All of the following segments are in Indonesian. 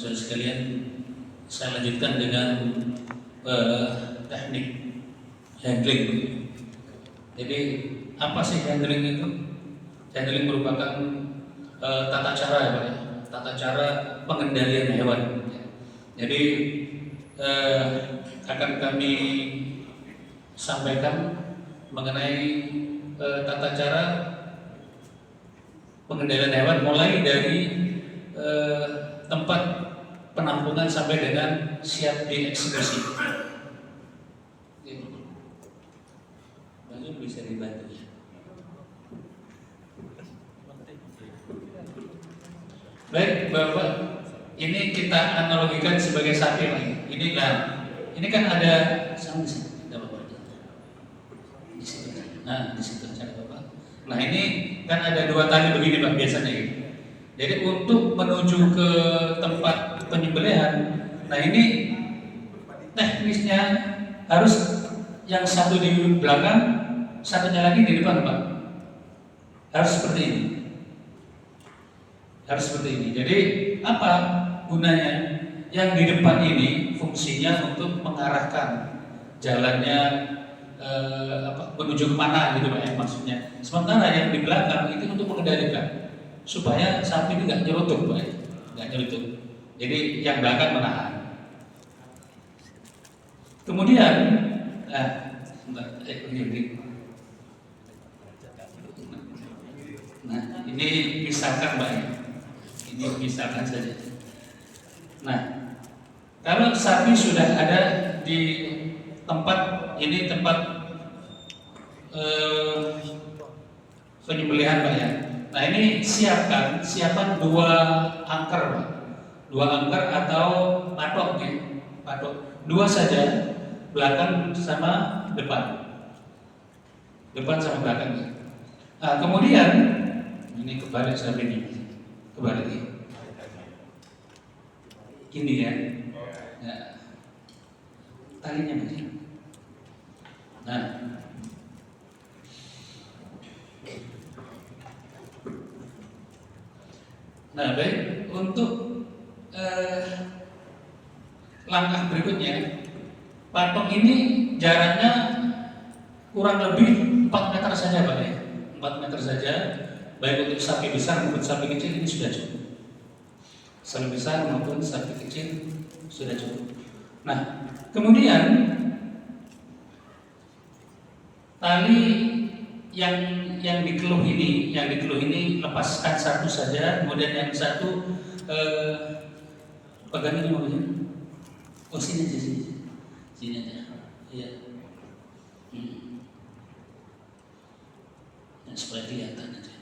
saudara sekalian, saya lanjutkan dengan teknik handling. Jadi apa sih handling itu? Handling merupakan tata cara ya Pak ya, tata cara pengendalian hewan. Jadi akan kami sampaikan mengenai tata cara pengendalian hewan mulai dari tempat penampungan sampai dengan siap dieksekusi. Banyak bisa dibantu ya. Baik Bapak, ini kita analogikan sebagai sapi lagi. Ini kan ada sama di sini, ada Bapak. Di situ. Nah, di situ cara Bapak. Nah, ini kan ada dua tali begini Pak biasanya gitu. Jadi untuk menuju ke tempat penyembelihan, nah ini teknisnya harus yang satu di belakang, satunya lagi di depan Pak. Harus seperti ini. Harus seperti ini. Jadi apa gunanya? Yang di depan ini fungsinya untuk mengarahkan jalannya menuju kemana gitu Pak ya maksudnya. Sementara yang di belakang itu untuk mengendalikan supaya sapi itu nggak nyerutuk Pak ya, nggak nyerutuk. Jadi yang belakang menahan. Kemudian, nah ini misalkan Pak ya. Ini misalkan saja. Nah, kalau sapi sudah ada di tempat ini tempat penyembelihan Pak ya. Nah ini siapkan dua angker Pak. Dua angker atau patok ya. Patok. Dua saja, belakang sama depan. Depan sama belakang ya. Nah, kemudian ini kebalik sapi ini. Kebalik ya. Gini ya. Nah, talinya begini. Nah, baik untuk langkah berikutnya, patok ini jaraknya kurang lebih 4 meter saja Pak ya. 4 meter saja, baik untuk sapi besar maupun sapi kecil ini sudah cukup. Sapi besar maupun sapi kecil sudah cukup. Nah, kemudian tali yang dikeluh ini lepaskan satu saja, kemudian yang satu pegang ini mau oh sini aja, iya. Nah, supaya kelihatan aja.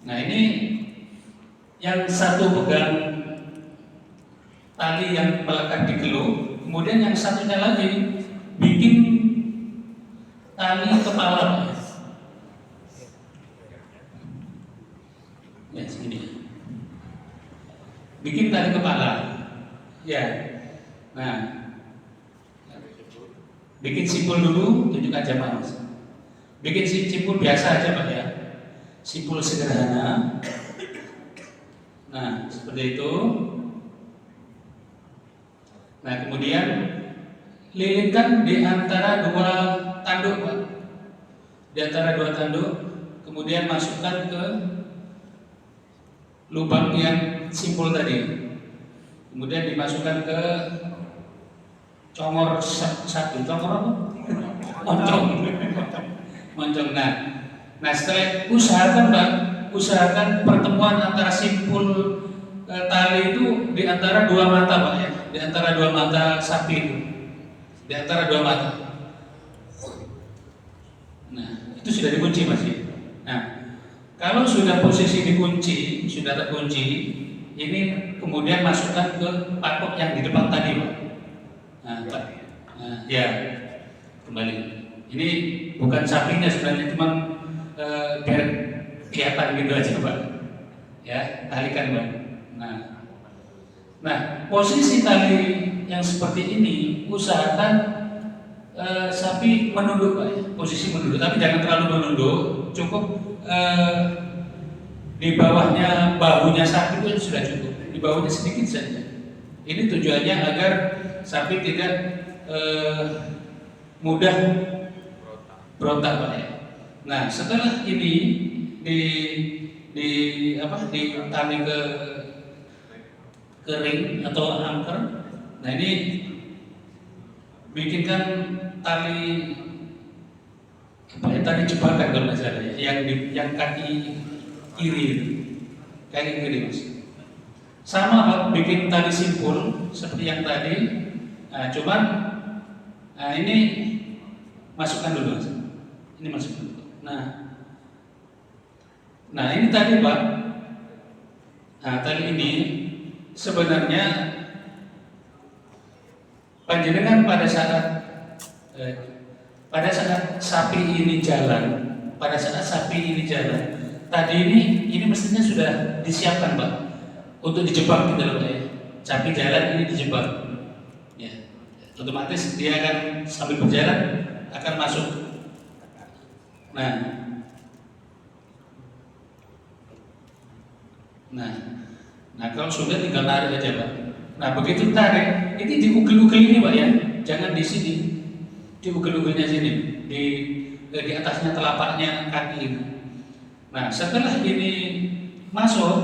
Nah ini yang satu pegang tali yang melekat di keluh, kemudian yang satunya lagi bikin tali kepala. Ya segini. Bikin tali kepala. Ya. Nah, bikin simpul dulu, tunjuk aja Mas. Bikin simpul biasa aja Pak ya. Simpul sederhana. Nah, seperti itu. Nah, kemudian lilitkan di antara dua tanduk, Pak. Di antara dua tanduk, kemudian masukkan ke lubang yang simpul tadi. Kemudian dimasukkan ke congor sapi. Congor apa? Moncong. Nah, setelah usahakan pertemuan antara simpul tali itu di antara dua mata Pak ya, di antara dua mata sapi itu, di antara dua mata. Nah, itu sudah dikunci Mas. Nah, kalau sudah posisi dikunci, sudah terkunci, ini kemudian masukkan ke patok yang di depan tadi Pak. Nah, ya kembali. Ini bukan sapinya sebenarnya, cuma biar kelihatan gitu aja Pak. Ya, talikan Pak. Nah, posisi tali yang seperti ini usahakan sapi menunduk Pak ya, posisi menunduk, tapi jangan terlalu menunduk, cukup di bawahnya bahunya sapi itu sudah cukup, di bawahnya sedikit saja. Ini tujuannya agar sapi tidak mudah berontak Pak ya. Nah setelah ini ditali ke ring atau angker, nah ini bikinkan tali tali jebakan kalau nggak salah ya, yang kaki kiri mas. Sama Pak, bikin tali simpul seperti yang tadi. Nah, cuman ini masukkan dulu mas. Ini masukkan dulu. Nah ini tadi Pak. Nah tali ini sebenarnya panjenengan pada saat sapi ini jalan, tadi ini mestinya sudah disiapkan Pak untuk dijebak gitu loh ya. Sapi jalan ini dijebak, ya. Otomatis dia akan sambil berjalan akan masuk. Nah kalau sudah tinggal tarik aja Pak. Nah begitu tarik, ini diugel-ugel ini Pak ya, jangan di sini, diugel-ugelnya sini, di atasnya telapaknya kaki ini. Nah setelah ini masuk,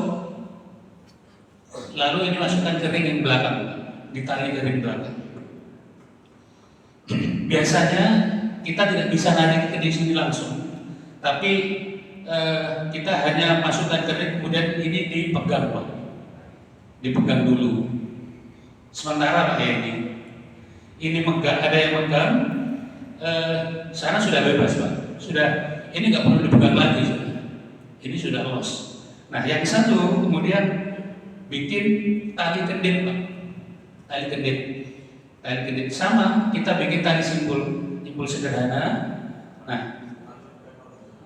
lalu ini masukkan ke ring yang belakang, ditali ke ring belakang. Biasanya kita tidak bisa narik ke sini langsung, tapi kita hanya masukkan ke ring, kemudian ini dipegang Pak, dipegang dulu. Sementara Pak ya ini megang, ada yang megang, sana sudah bebas Pak, sudah ini nggak perlu dipegang lagi, ini sudah los. Nah yang satu kemudian bikin tali kendit Pak, tali kendit sama kita bikin tali simpul sederhana. Nah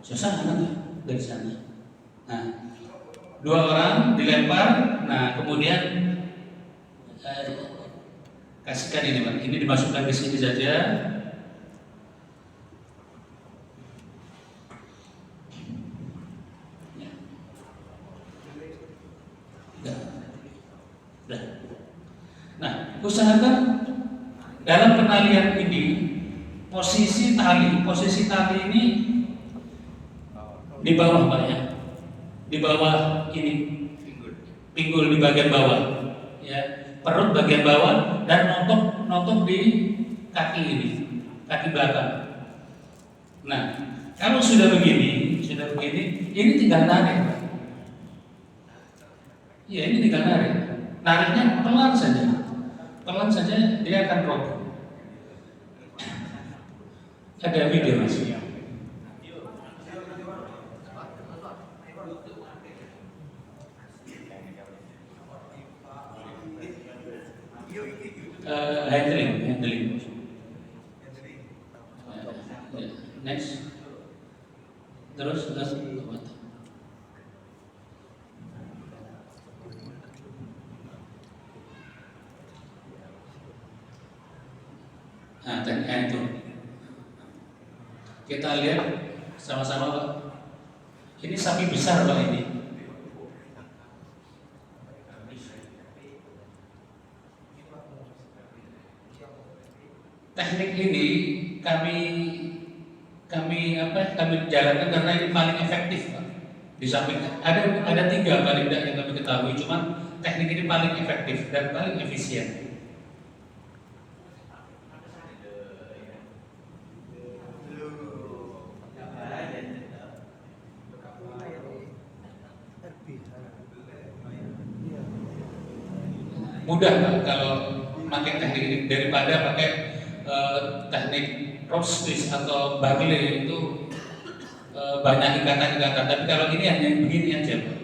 susah kan dari sana. Nah 2 orang dilempar, nah kemudian kasihkan ini Pak, ini dimasukkan di sini saja. Nah, usahakan dalam penalian ini posisi tali ini di bawah Pak ya, di bawah ini pinggul di bagian bawah ya, perut bagian bawah, dan notok di kaki ini, kaki belakang. Nah kalau sudah begini, ini tinggal tarik. Ya ini tinggal narik, nariknya pelan saja dia akan roboh. Ada video mas. Handling. Next. Terus. Nah, itu kita lihat sama-sama Pak. Ini sapi besar Pak ini. Teknik ini kami jalankan karena ini paling efektif Pak. Di samping ada 3 paling tidak yang kami ketahui, cuman teknik ini paling efektif dan paling efisien. Mudah Pak kalau pakai teknik ini daripada pakai teknik cross twist atau bagle, itu banyak ikatan. Tapi kalau ini hanya begini aja Pak.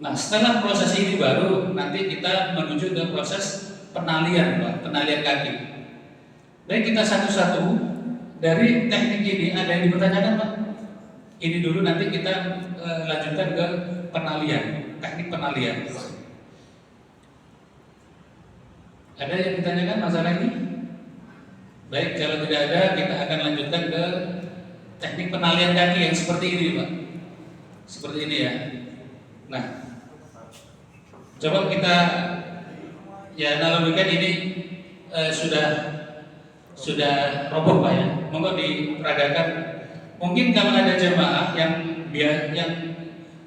Nah setelah proses ini baru nanti kita menuju ke proses penalian Pak, penalian kaki. Baik, kita satu-satu dari teknik ini. Ada yang dipertanyakan Pak? Ini dulu, nanti kita lanjutkan ke penalian, teknik penalian. Ada yang ditanyakan masalah ini? Baik, kalau tidak ada kita akan lanjutkan ke teknik penalian kaki yang seperti ini Pak, seperti ini ya. Nah, coba kita ya analogikan ini sudah roboh Pak ya. Monggo diperagakan. Mungkin kalau ada jemaah yang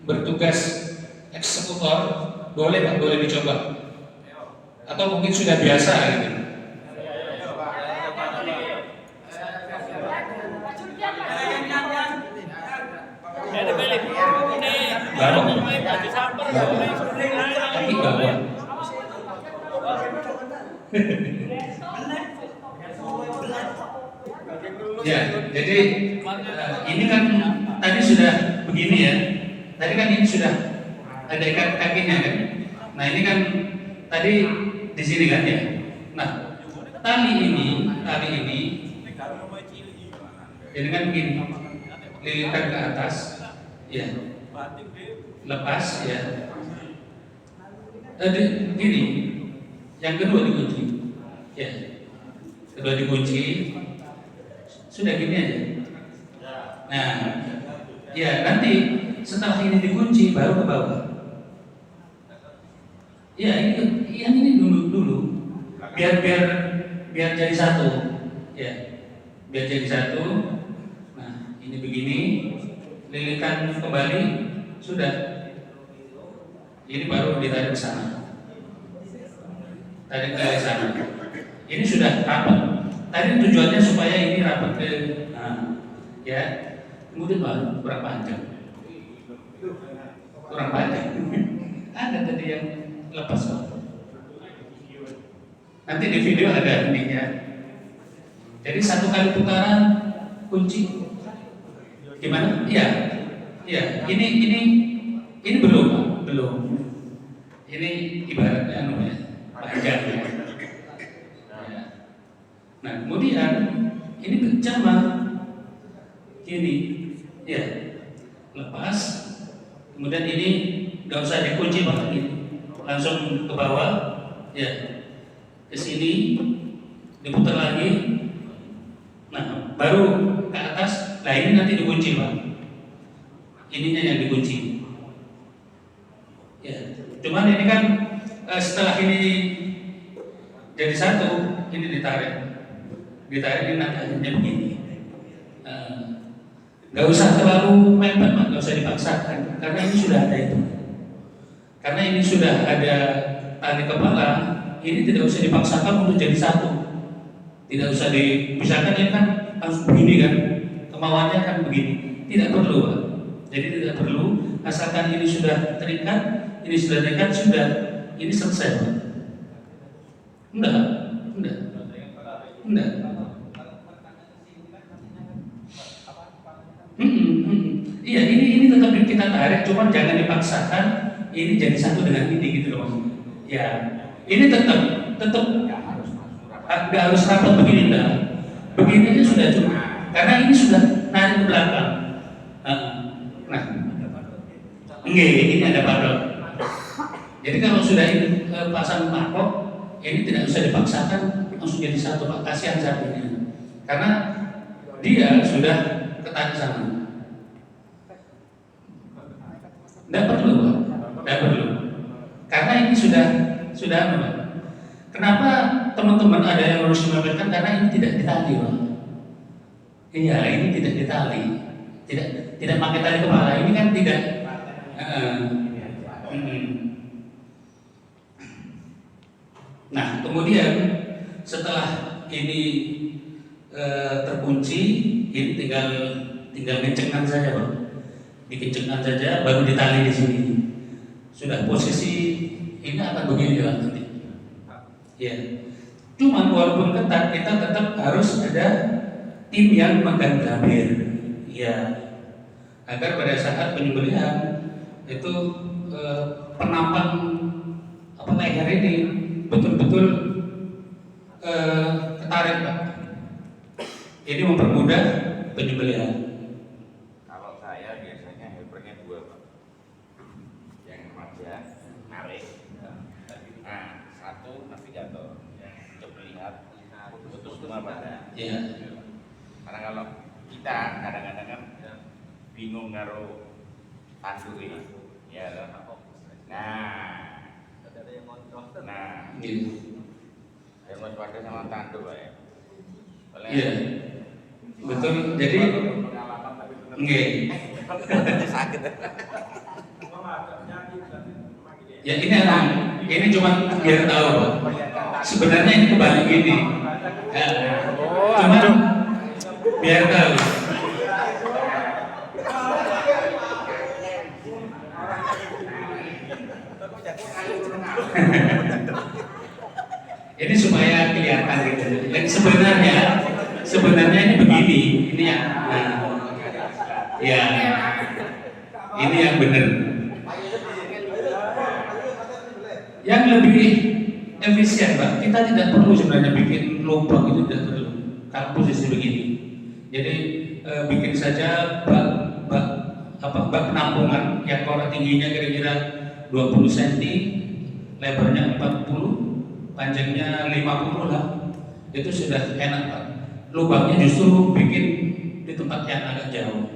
bertugas eksekutor, boleh Pak, boleh dicoba. Atau mungkin sudah biasa gitu. Baru. Tapi bawah. Ya, jadi ini kan tadi sudah begini ya. Tadi kan ini sudah ada ikat kakinya kan. Nah ini kan tadi di sini kan ya. Nah tali ini kan begini, lilitkan ke atas, ya, lepas ya. Tadi gini, yang kedua dikunci, ya, kedua dikunci. Sudah gini aja. Nah, ya nanti setelah ini dikunci baru ke bawah. Ya ini yang ini dulu biar jadi satu. Ya, biar jadi satu. Nah ini begini, lilitkan kembali, sudah. Ini baru ditarik ke sana. Tarik ke sana. Ini sudah rapat. Tadi tujuannya supaya ini rapat ke, ya, kemudian baru kurang panjang. Ada tadi yang lepas. Nanti di video ada ininya. Jadi satu kali putaran kunci. Gimana? Iya. Ini belum. Ini ibaratnya panjang ya. Nah kemudian ini berjamaah gini, ya, lepas, kemudian ini nggak usah dikunci Pak, langsung ke bawah, ya, ke sini, diputar lagi, nah baru ke atas, nah ini nanti dikunci Pak, ininya yang dikunci, ya, cuman ini kan setelah ini jadi satu, ini ditarik ini nanti begini. Nggak usah terlalu mepet, nggak usah dipaksakan, karena ini sudah ada itu. Karena ini sudah ada tali kepala, ini tidak usah dipaksakan untuk jadi satu. Tidak usah dipisahkan, ini kan harus begini kan, kemauannya kan begini. Tidak perlu Pak. Jadi tidak perlu, asalkan ini sudah terikat, sudah, ini selesai Pak. Enggak. Iya, ini tetap kita tarik, cuma jangan dipaksakan. Ini jadi satu dengan ini gitu loh. Ya, ini tetap nggak harus rapat begini enggak. Begini aja sudah cukup. Karena ini sudah narik ke belakang. Nah, ini ada padok. Jadi kalau sudah ini pasang padok, ini tidak usah dipaksakan, langsung jadi satu Pak. Kasihan sapinya. Karena dia sudah ketarik sana. Tidak perlu Pak. Tidak perlu. Karena ini sudah apa Pak? Kenapa teman-teman ada yang harus membedakan? Karena ini tidak ditali Pak. Iya, ini tidak ditali. Tidak pakai tali kepala. Ini kan tidak. Nah, kemudian setelah ini terkunci, ini tinggal kencengkan saja Pak. Dikencengkan saja, baru ditali di sini. Sudah posisi ini akan begini Pak nanti. Ya. Cuman walaupun ketat, kita tetap harus ada tim yang megang tabir. Ya. Agar pada saat penyembelihan itu penampang leher ini betul-betul ketarik Pak. Ini mempermudah penyembelihan. Kalau saya biasanya helpernya 2 Pak. Yang remaja narik. Nah, 1 navigator untuk melihat putus semua pada. Iya. Karena kalau kita kadang-kadang kan bingung karo tanduk ini. Ya. Nah, Gitu. yang waspada sama tanduk ya. Iya. Betul. Jadi nggih. Sakit. Ya ini cuma biar tahu Pak. Sebenarnya ini kebalik gini. Ya. Cuma biar tahu. Ini supaya kelihatan gitu. Dan sebenarnya ini begini. Ini yang ya ini yang benar. Yang lebih efisien Pak, kita tidak perlu sebenarnya bikin lubang, itu tidak perlu kalau posisi begini. Jadi bikin saja bak penampungan yang kalau tingginya kira-kira 20 cm, lebarnya 40, panjangnya 50 lah. Itu sudah enak Pak. Lubangnya justru bikin di tempat yang agak jauh.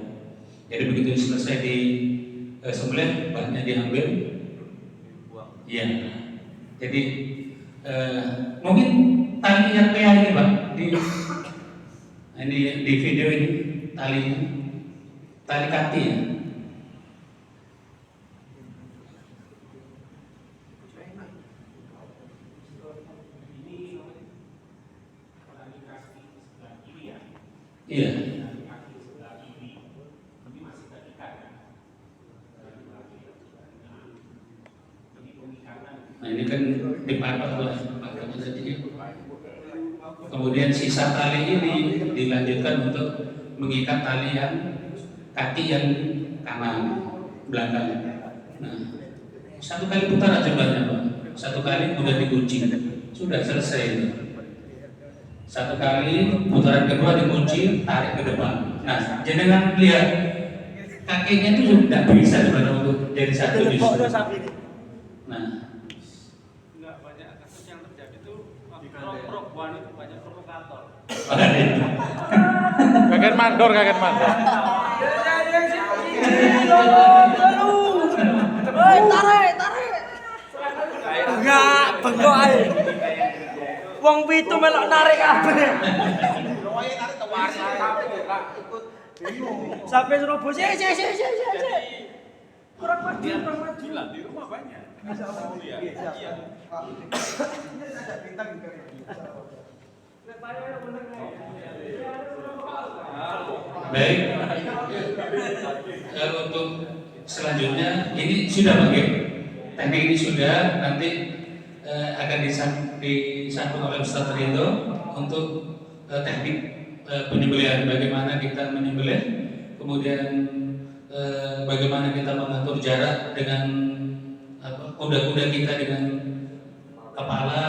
Jadi begitu selesai di sembelih, bahannya diambil. Iya. Jadi mungkin tali yang kayak ini Pak di video ini tali kati ya. Iya. Nah ini kan dipatok oleh Pak Kamu tadi. Kemudian sisa tali ini dilanjutkan untuk mengikat tali yang kaki yang kanan belakang. Nah, satu kali putar aja Pak. Satu kali udah dikunci, sudah selesai. Satu kali putaran kedua dikunci, tarik ke depan. Nah, jangan lihat kakinya itu tidak bisa sebenarnya untuk jadi satu justru. Nah, enggak banyak kasus yang terjadi itu perempuan itu banyak provokator. Kaget mandor. Tarik. Enggak, bengok ae. Wong pitu melok narik kabeh. Sampai Surabaya, kurang maju. Di rumah banyak. baik. Untuk selanjutnya ini sudah pakai teknik ini sudah nanti akan disambung oleh Ustaz Ridho untuk teknik penyembelihan, bagaimana kita menyembelih, kemudian bagaimana kita mengatur jarak dengan kuda-kuda kita dengan kepala,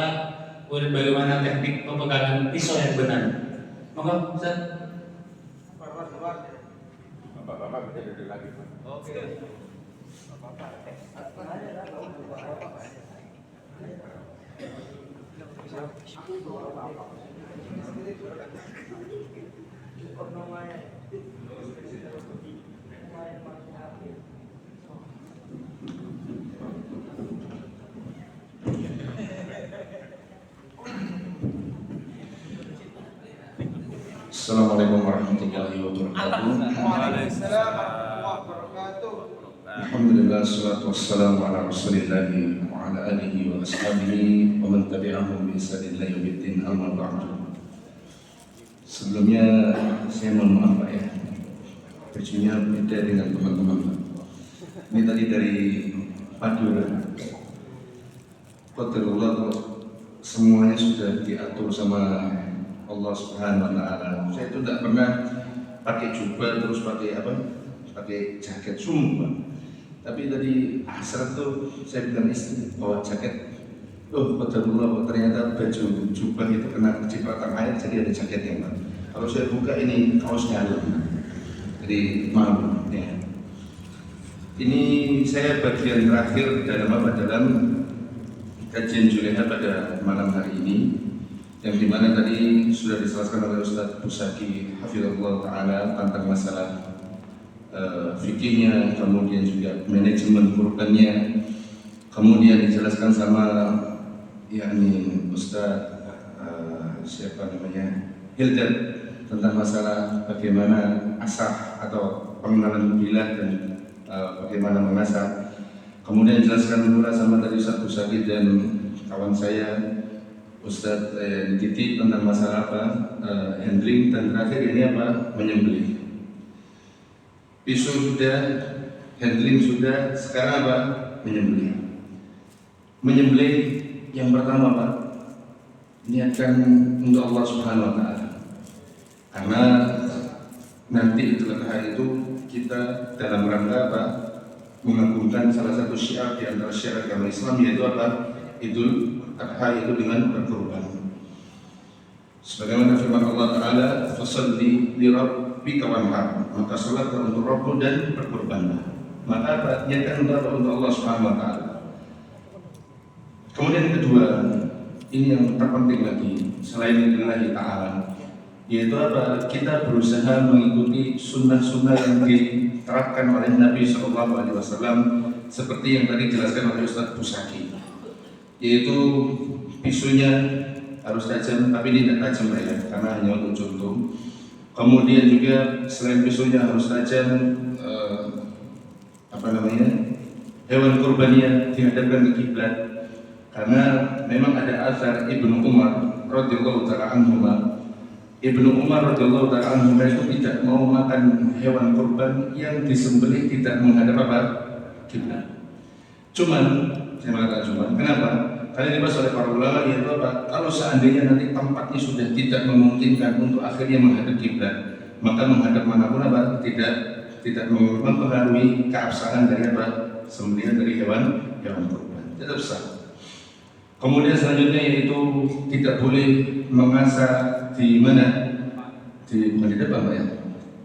kemudian bagaimana teknik pemegangan pisau yang benar. Monggo Ustaz. Bapak-bapak bisa duduk lagi. Oke. Assalamualaikum warahmatullahi wabarakatuh. Alhamdulillah, salatu wassalamu ala rasulillahi wa ala alihi wa ashabihi wa man tabi'ahum bi ihsanin ila yaumiddin, amma ba'du. Sebelumnya saya mohon maaf Pak ya, bajunya beda dengan teman-teman Pak. Ini tadi dari Madura. Qadarullah semuanya sudah diatur sama Allah Subhanahu wa Ta'ala. Saya itu tidak pernah pakai jubah terus pakai jaket sumpah. Tapi tadi asar tuh saya bilang istri bawa jaket. Qadarullah ternyata baju jubah itu kena cipratan air jadi ada jaketnya Pak. Kalau saya buka ini kaosnya ada. Jadi maaf ya. Ini saya bagian terakhir dalam kajian Juleha pada malam hari ini. yang dimana tadi sudah dijelaskan oleh Ustaz Busaki hafizahullah ta'ala tentang masalah fikihnya, kemudian juga manajemen kurbannya, kemudian dijelaskan sama yakni Ustaz siapa namanya Hildar tentang masalah bagaimana asah atau pengenalan bilah dan bagaimana mengasah. Kemudian dijelaskan pula sama tadi Ustaz Busaki dan kawan saya Ustaz Diti tentang masalah apa handling, dan terakhir ini apa menyembelih. Pisau sudah, handling sudah, sekarang apa menyembelih. Menyembelih yang pertama Pak, niatkan untuk Allah Subhanahu Wa Taala, karena nanti Idul Adha itu kita dalam rangka apa mengagungkan salah satu syiar di antara syiar agama Islam, yaitu apa Idul Adha itu dengan berkurban. Sebagaimana firman Allah Taala, "Fasholli li rabbika wanhar", maka salatlah untuk Rabbmu dan berkurbanlah. Maka apa? Niatkan untuk Allah Subhanahu Wa Taala. Kemudian yang kedua, ini yang terpenting lagi selain lillahi ta'ala, yaitu apa? Kita berusaha mengikuti sunnah-sunnah yang diterapkan oleh Nabi SAW, seperti yang tadi dijelaskan oleh Ustaz Busaki, yaitu pisunya harus tajam, tapi ini tidak tajam ya, karena hanya untuk contoh. Kemudian juga selain pisunya harus tajam, hewan kurbannya dihadapkan ke kiblat. Karena memang ada asar Ibnu Umar radhiyallahu taala anhuma. Ibnu Umar radhiyallahu taala anhuma itu tidak mau makan hewan kurban yang disembelih tidak menghadap apa? Kiblat. Cuman, saya mengatakan cuman, kenapa? Karena dibahas oleh para ulama, yaitu apa? Kalau seandainya nanti tempatnya sudah tidak memungkinkan untuk akhirnya menghadap kiblat, maka menghadap manapun apa? Tidak mempengaruhi keabsahan dari apa? Sembelihan dari hewan kurban. Tetap sah. Kemudian selanjutnya yaitu tidak boleh mengasah di mana? Bukan di depan Pak ya.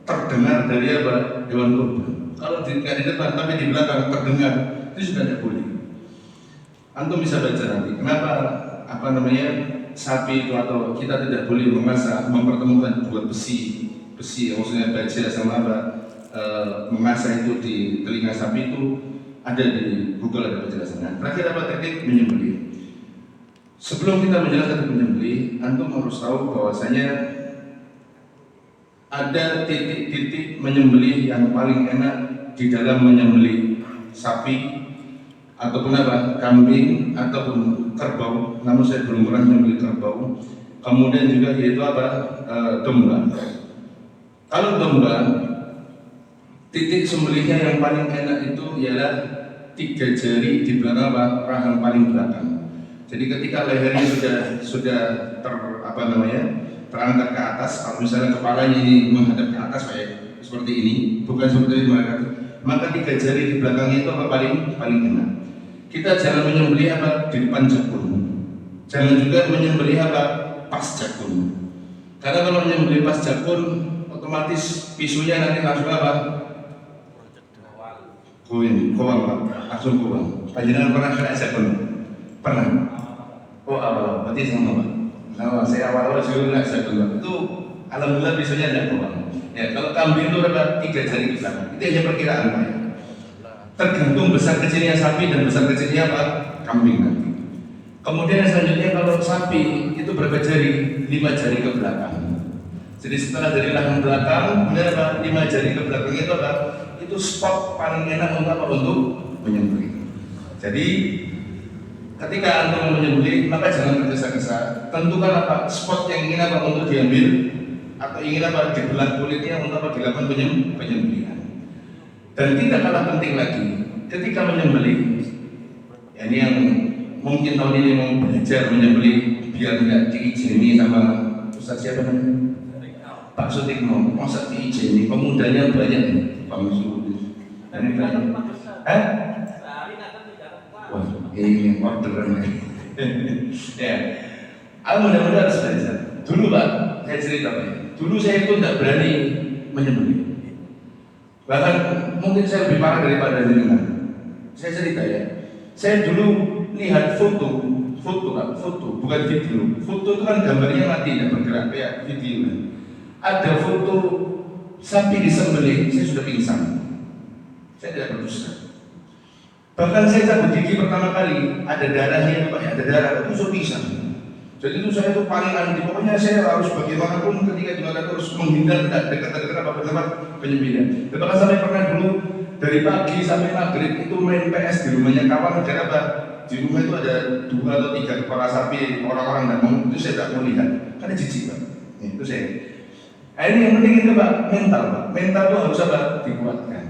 Terdengar dari apa? Hewan kurban. Kalau tidak di depan tapi di belakang terdengar, itu sudah tidak boleh. Antum bisa baca nanti. Kenapa sapi itu atau kita tidak boleh mengasah, mempertemukan dua besi maksudnya baja sama apa? Mengasah itu di telinga sapi itu ada di Google, ada penjelasannya. Terakhir apa teknik menyembelih. Sebelum kita menjelaskan menyembelih, antum harus tahu bahwasanya ada titik-titik menyembelih yang paling enak di dalam menyembelih sapi ataupun apa, kambing ataupun kerbau. Namun saya belum pernah menyembelih kerbau. Kemudian juga yaitu apa, domba. Kalau domba, titik sembelihnya yang paling enak itu ialah 3 jari di belakang apa, rahang paling belakang. Jadi ketika lehernya sudah terangkat ke atas, kalau misalnya kepalanya ini menghadap ke atas kayak seperti ini, bukan seperti ini, maka 3 jari di belakangnya itu apa paling enak. Kita jangan menyembelih apa di depan jakun, jangan juga menyembelih apa pas jakun. Karena kalau menyembelih pas jakun, otomatis pisunya nanti langsung apa? Kowang, langsung kowang. Panjenengan pernah kena jakun? Pernah? Oh awal, berarti sama Pak. Nah, saya awal juga nggak jakun. Itu alhamdulillah pisunya tidak kowang. Ya, kalau kambing itu ada 3 jari di belakang. Itu hanya perkiraan Pak. Tergantung besar kecilnya sapi dan besar kecilnya apa? Kambing nanti. Kemudian selanjutnya kalau sapi itu berapa jari? 5 jari ke belakang. Jadi setelah dari rahang belakang, kemudian apa? 5 jari ke belakang itu apa? Itu spot paling enak untuk apa? Untuk menyembelih. Jadi ketika antum menyembelih, maka jangan tergesa-gesa. Tentukan apa? Spot yang ingin apa untuk diambil atau ingin apa dibelah kulitnya untuk apa dilakukan penyembelihan. Dan tidak kalah penting lagi, ketika menyembelih, ya ini yang mungkin tahun ini mau belajar menyembelih biar tidak diizini sama Ustaz siapa namanya? Pak Sutikno. Masa diizini? Pemudanya banyak nih, Pak Sutikno. Ini banyak. Wah, ini orderan nih. Ya, mudah-mudahan harus belajar. Dulu Pak, saya cerita Pak. Dulu saya itu tidak berani menyembelih. Bahkan mungkin saya lebih parah daripada jenengan. Saya cerita ya. Saya dulu lihat foto foto, Pak, foto, bukan video. Foto itu kan gambarnya mati, tidak bergerak kayak video kan. Ada foto sapi disembelih, saya sudah pingsan. Saya tidak berdusta. Bahkan saya cabut gigi pertama kali, ada darahnya, Pak, ada darah, itu sudah pingsan. Jadi itu saya tuh paling anti, pokoknya saya harus bagaimanapun ketika juga terus menghindar tidak dekat-dekat apa-apa penyembelihan. Bahkan sampai pernah dulu dari pagi sampai maghrib itu main PS di rumahnya kawan, karena apa? Di rumah itu ada 2 atau 3 kepala sapi, orang-orang nggak mau, itu saya tidak mau lihat, karena jijik, Pak. Itu saya. Nah, ini yang penting itu, Pak, mental, Pak. Mental itu harus apa? Dikuatkan.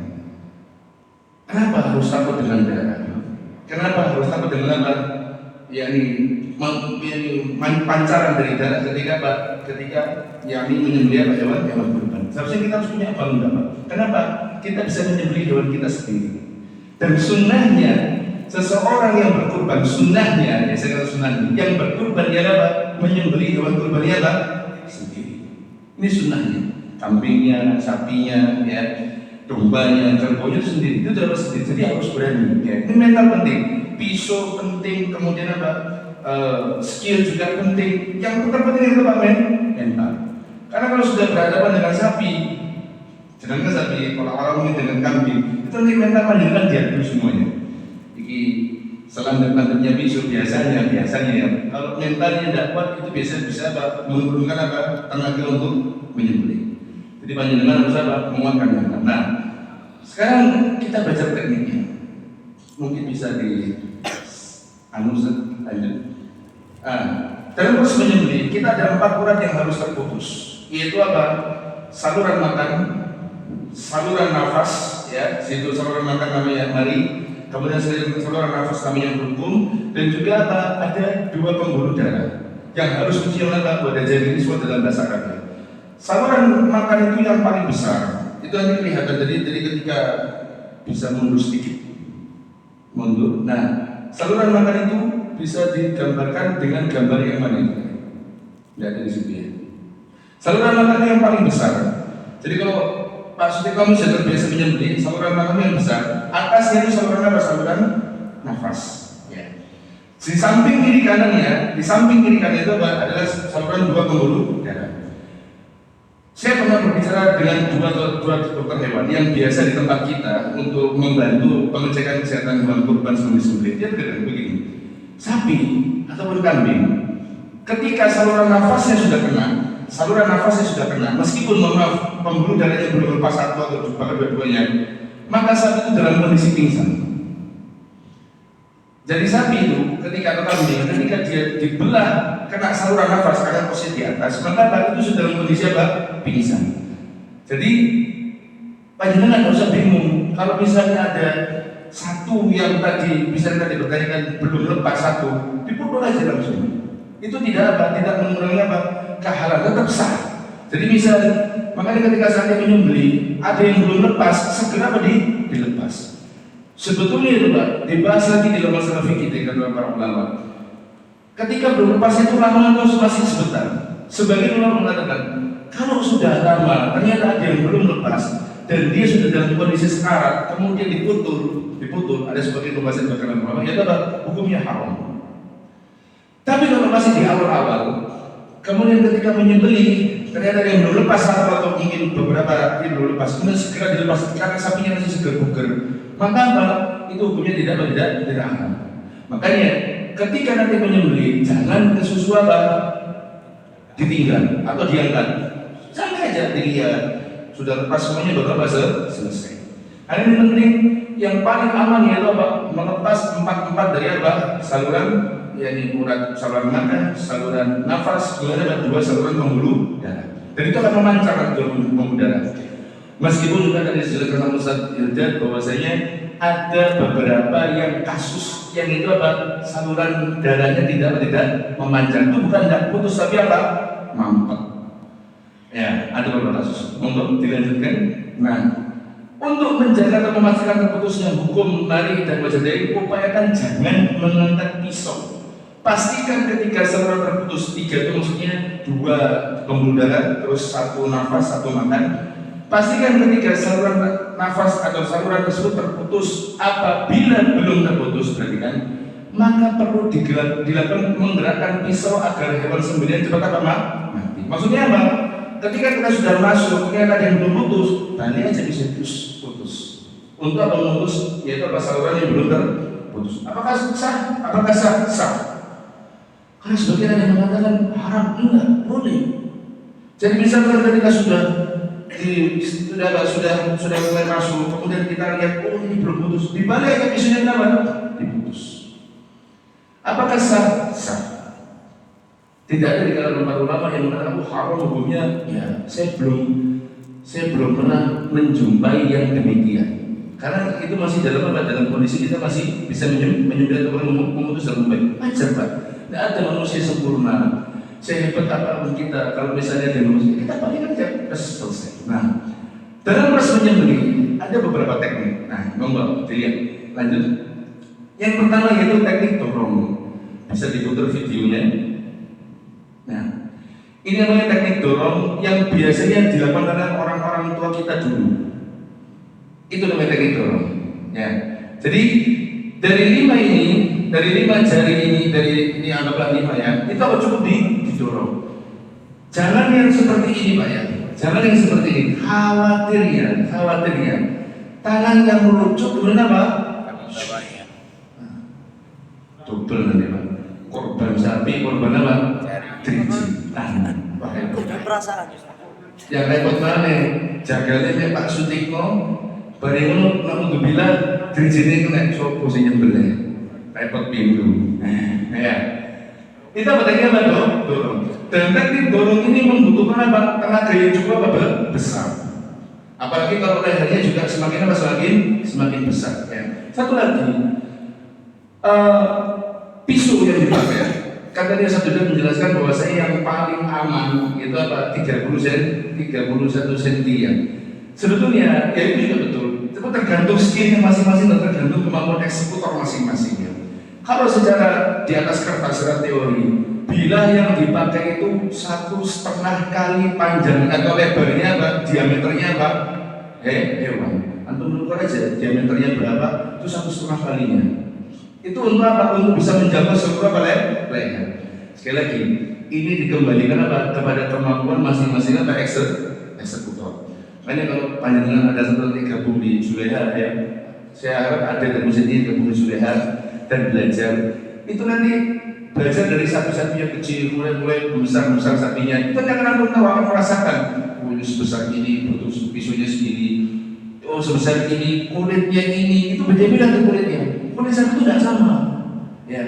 Kenapa harus takut dengan darah? Kenapa harus takut dengan apa? Pancaran dari darah ketika apa? Ketika menyembelih hewan kurban. Seharusnya kita harus punya bangga, Pak. Kenapa? Kita bisa menyembelih hewan kita sendiri. Dan sunnahnya seseorang yang berkurban, sunnahnya, ya saya kata sunnahnya, yang berkurban dia apa? Menyembelih hewan kurbannya apa? Sendiri. Ini sunnahnya. Kambingnya, sapinya, ya, dombanya, kerbaunya itu sendiri. Itu adalah sendiri. Jadi harus berani. Ya. Ini mental penting. Pisau penting, kemudian apa? Skill juga penting. Yang terpenting itu Pak mental. Karena kalau sudah berhadapan dengan sapi, sedangkan sapi, kalau orang ini dengan kambing, itu nanti mental panjenengan diadu semuanya. Iki selanjutnya pisau biasanya ya. Kalau mentalnya tidak kuat itu bisa apa? Menurunkan apa? Tenaga untuk menyembelih. Jadi panjenengan harus apa? Menguatkan mental. Nah, sekarang kita belajar tekniknya. Mungkin bisa di lanjut. Dalam proses menyembelih kita ada 4 urat yang harus terputus, yaitu apa? Saluran makan, saluran nafas, ya, situ saluran makan namanya mari, kemudian saluran nafas namanya rukun, dan juga apa? Ada 2 pembuluh darah yang harus mencium apa? Pada jadi ini semua dalam bahasa Arab. Saluran makan itu yang paling besar, itu nanti kelihatan jadi ketika bisa mundur sedikit. Mundur. Nah, saluran makan itu bisa digambarkan dengan gambar yang mana itu? Tidak ada di situ ya. Saluran makan yang paling besar. Jadi kalau Pak Suti kamu sudah terbiasa menyembelih, saluran makan yang besar. Atasnya itu saluran apa? Saluran nafas. Ya. Di samping kiri kanannya itu adalah saluran 2 pembuluh darah. Saya pernah berbicara dengan dua dokter hewan yang biasa di tempat kita untuk membantu pengecekan kesehatan hewan kurban sebelum disembelih. Dia bilang begini, sapi ataupun kambing, ketika saluran nafasnya sudah kena, meskipun pembuluh darahnya belum lepas satu atau bahkan dua-duanya, maka sapi itu dalam kondisi pingsan. Jadi sapi itu ketika dia dibelah kena saluran nafas karena posisi di atas, maka sapi itu sudah dalam kondisi apa? Pingsan. Jadi panjenengan nggak usah bingung kalau misalnya ada satu yang tadi bertanyakan belum lepas satu, dipukul aja langsung. Itu tidak mengurangi apa? Kehalan, tetap sah. Jadi misalnya, makanya ketika saatnya menyembelih, ada yang belum lepas, segera dilepas. Sebetulnya itu Pak, dibahas lagi di dalam masalah fikih dengan para ulama. Ketika belum lepas itu lama atau masih sebentar. Sebagian ulama mengatakan, kalau sudah lama, ternyata ada yang belum lepas dan dia sudah dalam kondisi sekarat, kemudian diputul, ada sebagian pembahasan bagaimana ulama, ya apa? Hukumnya haram. Tapi kalau masih di awal-awal, kemudian ketika menyembelih, ternyata ada yang belum lepas atau mungkin beberapa yang belum lepas, kemudian segera dilepas karena sapinya masih segar bugar. Maka apa? Itu hukumnya tidak haram. Makanya ketika nanti menyembelih jangan kesusu apa? Ditinggal atau diangkat. Sampai aja dia sudah lepas semuanya baru apa? Selesai. Karena ini penting, yang paling aman yaitu apa? Melepas 4 dari apa? Saluran, yakni urat saluran makan, saluran nafas, kemudian ada 2 saluran pembuluh darah. Dan itu akan memancarkan pembuluh darah. Meskipun juga tadi dijelaskan sama Ustaz Irjad bahwasanya ada beberapa yang kasus yang itu apa? Saluran darahnya tidak memanjang. Itu bukan tidak putus tapi apa? Mampet. Ya, ada beberapa kasus. Untuk dilanjutkan. Nah, untuk menjaga atau memastikan terputusnya hukum mari dan wajadai, upayakan jangan mengangkat pisau. Pastikan ketika saluran terputus 3 itu maksudnya 2 pembuluh darah, terus 1 nafas, 1 makan. Pastikan ketika saluran nafas atau saluran tersebut terputus, apabila belum terputus berarti kan maka perlu dilakukan menggerakkan pisau agar hewan sembelihan cepat apa mati. Maksudnya apa? Ketika kita sudah masuk, ketika ada yang belum putus, tali aja bisa putus. Untuk apa memutus? Yaitu apa saluran yang belum terputus. Apakah sah? Apakah sah? Sah. Karena sebagian ada yang mengatakan haram, enggak, boleh. Jadi misalnya ketika sudah mulai masuk, kemudian kita lihat, oh ini belum putus, dibalik isunya kenapa? Diputus. Apakah sah? Sah. Tidak ada di kalangan para ulama yang mengatakan haram hukumnya. Ya, saya belum pernah menjumpai yang demikian. Karena itu masih dalam kondisi kita masih bisa menyembelih atau memutus dalam baik. Wajar Pak. Tidak ada manusia sempurna. Sehebat apapun kita, kalau misalnya dia manusia, kita paling aja selesai. Nah, dalam proses menyembelih ada beberapa teknik. Nah, monggo dilihat. Lanjut. Yang pertama yaitu teknik dorong. Bisa diputar videonya. Nah, ini namanya teknik dorong yang biasanya dilakukan oleh orang-orang tua kita dulu. Itu namanya teknik dorong. Ya. Jadi dari 5 jari ini anggaplah 5 ya. Itu cukup didorong. Jangan yang seperti ini Pak ya. Jangan yang seperti ini. Khawatirnya tangan yang meluncur kemudian apa? Double nanti Pak. Korban sapi, korban apa? Driji, tangan. Perasaan. Yang repot mana? Jaganya Pak Sutikno, bareng naudzubillah drijine kena sopo sing nyembelih. Repot pintu. Ya. Itu apa teknik apa dorong? Dan teknik dorong ini membutuhkan apa? Tenaga yang cukup apa? Besar. Apalagi kalau lehernya juga semakin besar. Ya. Satu lagi, pisau yang dipakai. Kan tadi satu dan menjelaskan bahwa saya yang paling aman itu apa? 31 cm ya. Sebetulnya ya itu juga betul. Itu tergantung skinnya masing-masing dan tergantung kemampuan eksekutor masing-masing ya. Kalau secara di atas kertas secara teori, bila yang dipakai itu 1,5 kali panjang atau lebarnya apa? Diameternya apa? Hewan. Antum ukur aja diameternya berapa? Itu 1,5 kalinya. Itu untuk apa? Untuk bisa menjaga seluruh leher. Sekali lagi, ini dikembalikan apa? Kepada kemampuan masing-masing apa? Eksekutor. Makanya kalau panjenengan ada seperti gabung di Zuleha ya, saya harap ada dan mesti gabung di Zuleha dan belajar. Itu nanti belajar dari sapi-sapi yang kecil, mulai besar sapinya. Kita jangan akan merasakan, oh ini sebesar ini, bentuk pisunya segini. Oh sebesar ini, kulitnya ini, itu beda-beda tuh kulitnya. Kulit sapi itu tidak sama. Ya.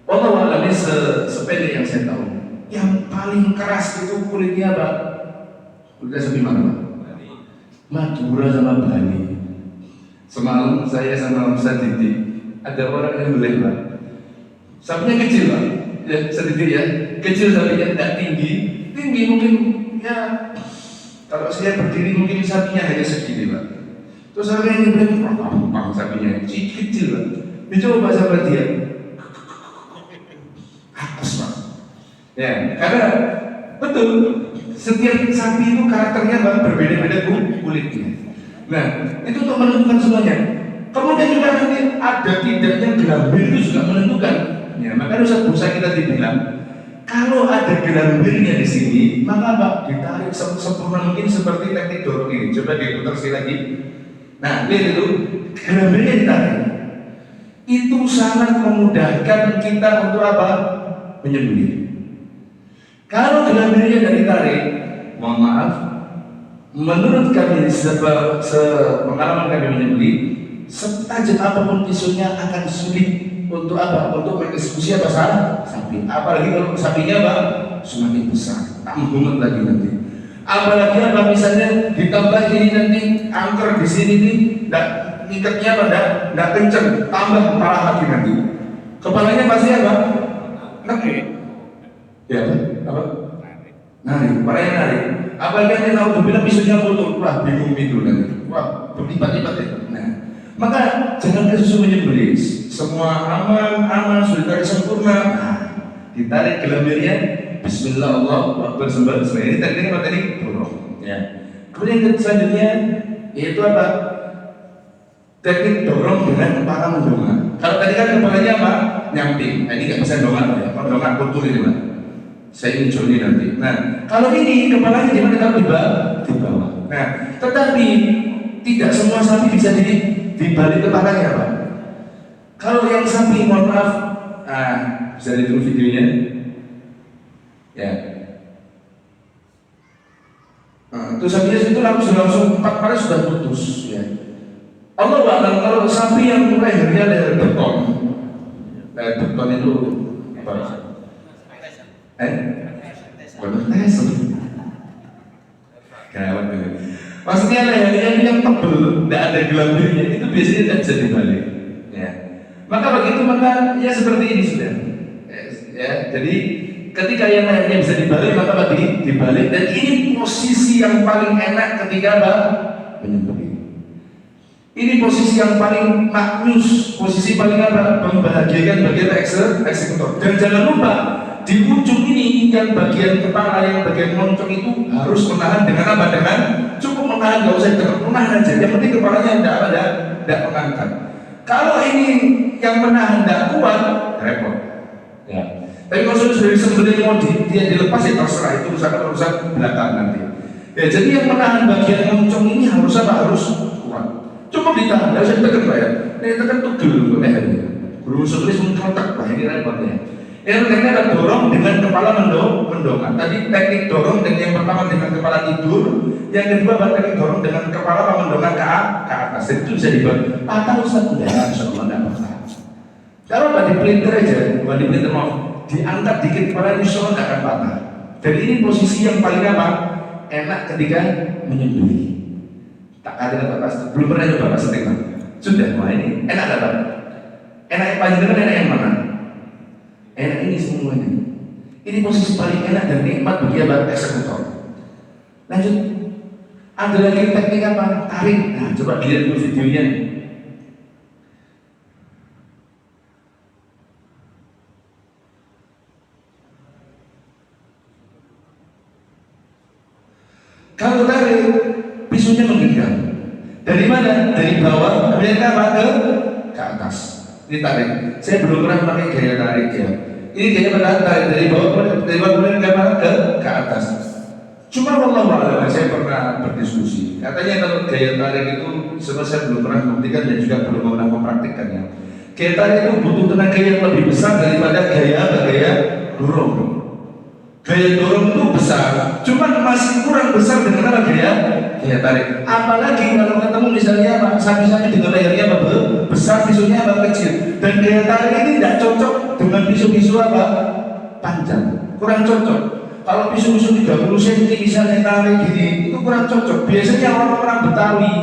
Allah ini sepele yang saya tahu. Yang paling keras itu kulitnya apa? Kulitnya sapi mana? Madura sama Bali. Semalam saya sama Ustaz Didi, ada orang yang beli Pak. Sapinya kecil Pak, ya sedikit ya. Kecil sapinya tidak tinggi mungkin ya. Kalau saya berdiri mungkin sapinya hanya segini Pak. Terus saya ini bilang, gampang sapinya, kecil Pak. Dicoba sama dia, hapus Pak. Ya, karena betul setiap sapi itu karakternya berbeda-beda kulitnya. Nah, itu untuk menentukan semuanya. Kemudian juga nanti ada tidaknya gelambir itu juga menentukan. Ya, maka Ustaz kita dibilang, kalau ada gelambirnya di sini, maka apa? Ditarik sempurna mungkin seperti teknik dorong ini. Coba diputar sekali lagi. Nah, lihat itu gelambirnya ditarik. Itu sangat memudahkan kita untuk apa? Menyembelih. Kalau gelambirnya dari tarik, mohon maaf, menurut kami sepengalaman kami menyembelih, setajam apapun pisunya akan sulit untuk apa? Untuk mengeksekusi apa sapi. Apalagi kalau sapinya apa? Semakin besar, tak menggumet lagi nanti. Apalagi apa misalnya ditambah ini nanti angker di sini nih, ikatnya apa? Nggak kenceng, tambah parah lagi nanti. Kepalanya pasti apa? Narik. Ya apa? Narik, kepalanya narik. Apalagi nanti tahu bilang pisunya putus, wah bingung itu nanti. Wah berlipat-lipat ya. Nah, maka jangan kesusu menyembelih. Semua aman, sudah tarik sempurna. Nah, ditarik gelambirnya. Bismillah Allah Akbar sembah. Ini tekniknya apa tadi? Dorong. Ya. Kemudian selanjutnya yaitu apa? Teknik dorong dengan kepala mendongak. Kalau tadi kan kepalanya apa? Nyamping. Nah, ini nggak bisa dongak ya. Kalau dongak kultur ini Pak. Saya ingin joni nanti. Nah, kalau ini kepalanya di mana? Kalau di bawah. Nah, tetapi tidak semua sapi bisa dibalik kepalanya Pak. Kalau yang sapi, mohon maaf, bisa ditulis videonya. Ya. Terus sapinya itu langsung 4 kali sudah putus. Ya. Allah Akbar, kalau sapi yang lehernya leher beton, leher beton itu apa? Bener tes. Kawan dulu. Maksudnya lehernya ini yang tebel, tidak ada gelambirnya, itu biasanya tidak bisa dibalik. Ya. Maka begitu maka ya seperti ini sudah. Ya, jadi ketika yang lehernya bisa dibalik maka dibalik, dan ini posisi yang paling enak ketika menyembelih. Ini posisi yang paling maknus, posisi paling apa? Membahagiakan bagian eksekutor. Dan jangan lupa di ujung ini yang bagian kepala, yang bagian moncong itu harus menahan dengan apa? Dengan cukup menahan, nggak usah ditekan, menahan aja. Yang penting kepalanya tidak mengangkat. Kalau ini yang menahan tidak kuat, repot. Ya. Tapi kalau sudah disembelih mau dia dilepas ya terserah, itu urusan belakang nanti. Ya, jadi yang menahan bagian moncong ini harus apa? Harus kuat. Cukup ditahan, tidak usah ditekan Pak ya. Ini tekan tugel lehernya. Guru sebelis mengkotak Pak, ini repotnya. Yang lainnya ada dorong dengan kepala mendongak. Tadi teknik dorong dengan yang pertama dengan kepala tidur, yang kedua teknik dorong dengan kepala mendongak ke atas. Dan itu bisa dibantu. Patah Ustaz, ya insyaallah tidak apa-apa. Kalau Pak dipelintir aja, bukan dipelintir maaf, diangkat dikit kepala insyaallah tidak akan patah. Dan ini posisi yang paling apa? Enak ketika menyembelih. Tak ada Pak, belum pernah coba Pak setting Pak. Sudah, wah ini enak gak Pak? Enak yang panjang enak yang mana? Enak ini semuanya. Ini posisi paling enak dan nikmat bagi apa? Eksekutor. Lanjut. Ada lagi teknik apa? Tarik. Nah, coba dilihat dulu videonya. Kalau tarik, pisunya menggenggam. Dari mana? Dari bawah, kemudian apa? Ke atas. Ini tarik. Saya belum pernah pakai gaya tarik ya. Ini gaya tarik dari bawah kemudian ke atas. Cuma wallahu saya pernah berdiskusi. Katanya kalau gaya tarik itu sebenarnya saya belum pernah membuktikan dan juga belum pernah mempraktikkannya. Gaya tarik itu butuh tenaga yang lebih besar daripada gaya dorong. Gaya dorong itu besar, cuma masih kurang besar dengan apa gaya tarik. Apalagi kalau ketemu misalnya sapi-sapi dengan lehernya apa besar, pisunya apa kecil. Dan gaya tarik ini tidak cocok dengan pisu-pisu apa panjang, kurang cocok. Kalau pisu-pisu 30 cm misalnya tarik gini, itu kurang cocok. Biasanya orang-orang Betawi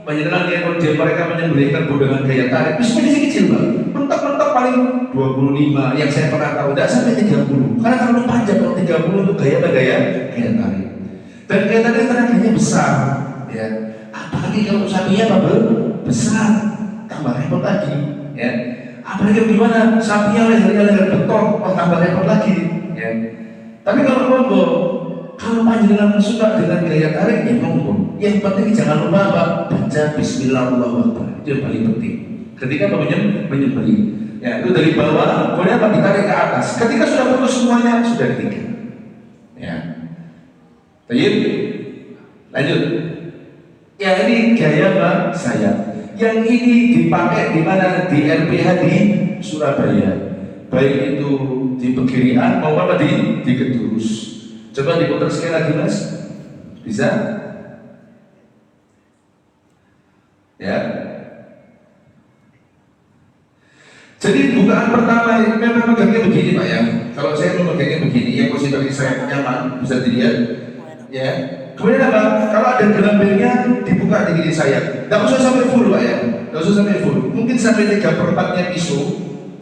menyenangkan kalau dia mereka menyembelihkan dengan gaya tarik, pisunya kecil banget. Mentok-mentok paling 25, yang saya pernah tahu, tidak sampai 30. Karena terlalu panjang, kalau 30 itu gaya tarik. Dan gaya tarik tenaganya besar, ya. Apalagi kalau sapinya apa besar, tambah repot lagi, ya. Apalagi gimana sapinya leher beton, tambah repot lagi, ya. Tapi kalau panjenengan suka dengan gaya tarik, ya monggo. Yang penting jangan lupa apa? Baca Bismillahirrahmanirrahim. Itu yang paling penting. Ketika menyembelih, ya itu dari bawah, kemudian apa? Ditarik ke atas. Ketika sudah putus semuanya, sudah ditiga. Ya. Baik. Lanjut. Ya ini gaya apa? Sayap. Yang ini dipakai di mana? Di RPH di Surabaya. Baik itu di Pegirian maupun apa di Kedurus. Coba diputar sekali lagi Mas. Bisa? Ya. Jadi bukaan pertama memang megangnya begini Pak ya. Kalau saya memegangnya begini, yang posisi bagi saya nyaman, bisa dilihat. Ya. Kemudian apa? Kalau ada gelambirnya dibuka di gigi saya. Tidak usah sampai full Pak ya. Tidak usah sampai full. Mungkin sampai 3/4-nya pisu,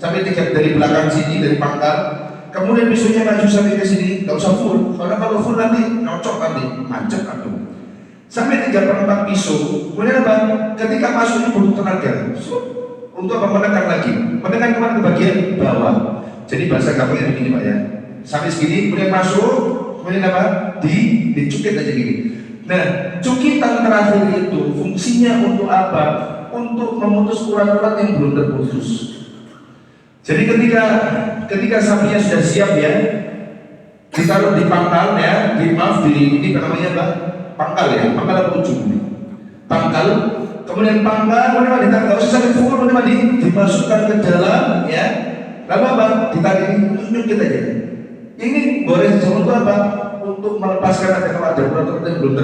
sampai 3 dari belakang sini, dari pangkal. Kemudian pisunya maju sampai ke sini. Tidak usah full. Karena kalau full nanti nyocok nanti, macet atau. Sampai 3/4 pisu. Kemudian apa? Ketika masuknya butuh tenaga. Untuk apa? Menekan lagi. Menekan kemana? Ke bagian bawah. Jadi bahasa gampangnya begini Pak ya. Sampai segini, kemudian masuk, kemudian apa? Dicukit aja gini. Nah, cukitan terakhir itu fungsinya untuk apa? Untuk memutus urat-urat yang belum terputus. Jadi ketika sapinya sudah siap ya, ditaruh di pangkal ya, ini namanya apa? Pangkal ya, pangkal apa ujung ini? Pangkal, kemudian pangkal, kemudian ditaruh, usah sampai full, kemudian dimasukkan ke dalam ya, lalu apa? Ditarik, nyukit aja. Ini boleh disebut apa? Untuk melepaskan kalau ada protein yang belum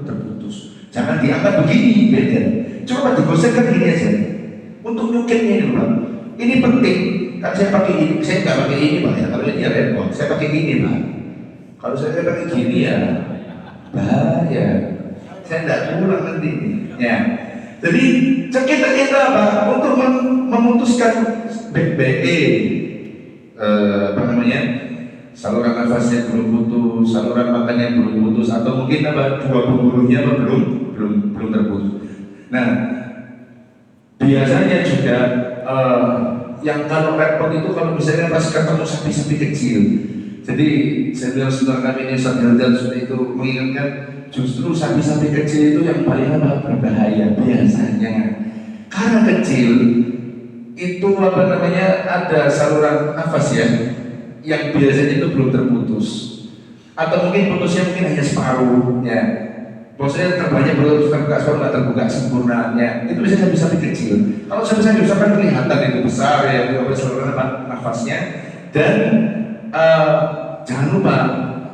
terputus. Jangan diangkat begini, beda. Coba digosekkan gini aja. Untuk nyukitnya ini Pak. Ini penting. Kan saya pakai ini, saya nggak pakai ini Pak ya. Kalau ini ya repot, saya pakai ini Pak. Kalau saya pakai gini ya bahaya. Saya nggak pulang nanti. Ya. Jadi kita apa? Untuk memutuskan apa namanya? Saluran nafasnya belum putus, saluran makannya belum putus, atau mungkin apa dua pembuluhnya belum terputus. Nah, biasanya juga yang kalau repot itu kalau misalnya pas ketemu sapi-sapi kecil. Jadi saudara-saudara kami ini dan sudah itu mengingatkan justru sapi-sapi kecil itu yang paling berbahaya biasanya. Karena kecil itu apa namanya ada saluran nafas ya, yang biasanya itu belum terputus, atau mungkin putusnya mungkin hanya separuh ya. Maksudnya terbanyak belum terbuka, separuh nggak terbuka sempurnanya. Itu biasanya sapi kecil. Kalau sapi besar kan kelihatan itu besar ya, itu saluran nafasnya. Dan jangan lupa,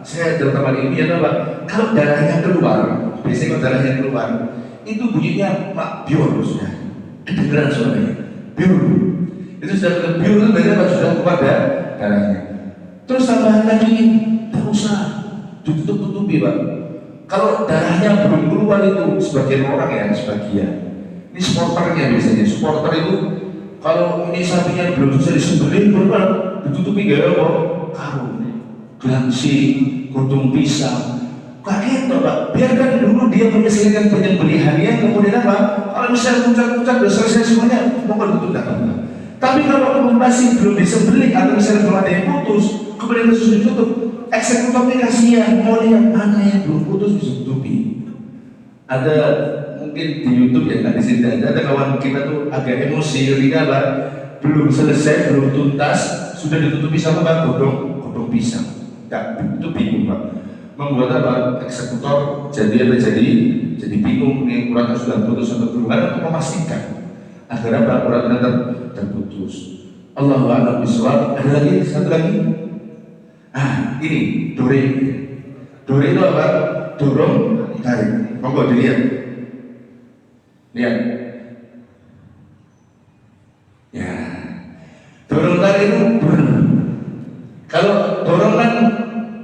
saya dalam tempat ini ya Pak, kalau darahnya keluar, biasanya kalau darahnya keluar, itu bunyinya mak biur sudah, kedengeran suaranya, biur. Itu sudah biur itu berarti apa sudah keluar darahnya. Terus tambahan lagi, tak usah ditutup-tutupi Pak. Kalau darahnya belum keluar itu sebagian orang ya, sebagian. Ini supporternya biasanya. Supporter itu kalau ini sapinya belum bisa disembelih, benar ditutupi gak apa? Karung, glansing, kuntung pisang. Kaget Pak. Biarkan dulu dia menyelesaikan penyembelihannya, kemudian apa? Kalau misalnya muncul-muncul sudah selesai semuanya, monggo tutup apa? Tapi kalau masih belum disembelih atau misalnya belum ada yang putus, kemudian sudah ditutup, eksekutornya kasihan, mau lihat mana yang belum putus bisa tutupi. Ada mungkin di YouTube ya, nggak di sini ada kawan kita tuh agak emosi ketika apa belum selesai, belum tuntas, sudah ditutupi sama godong pisang. Nggak, itu bingung Pak. Membuat apa eksekutor jadi bingung nih uratnya sudah putus atau belum, karena untuk memastikan agar apa uratnya terputus. Allahu a'lam bishawab. Ada lagi satu lagi. Ini dore itu apa? Dorong tarik. Monggo dilihat. Lihat. Ya. Dorong tarik itu kalau dorong kan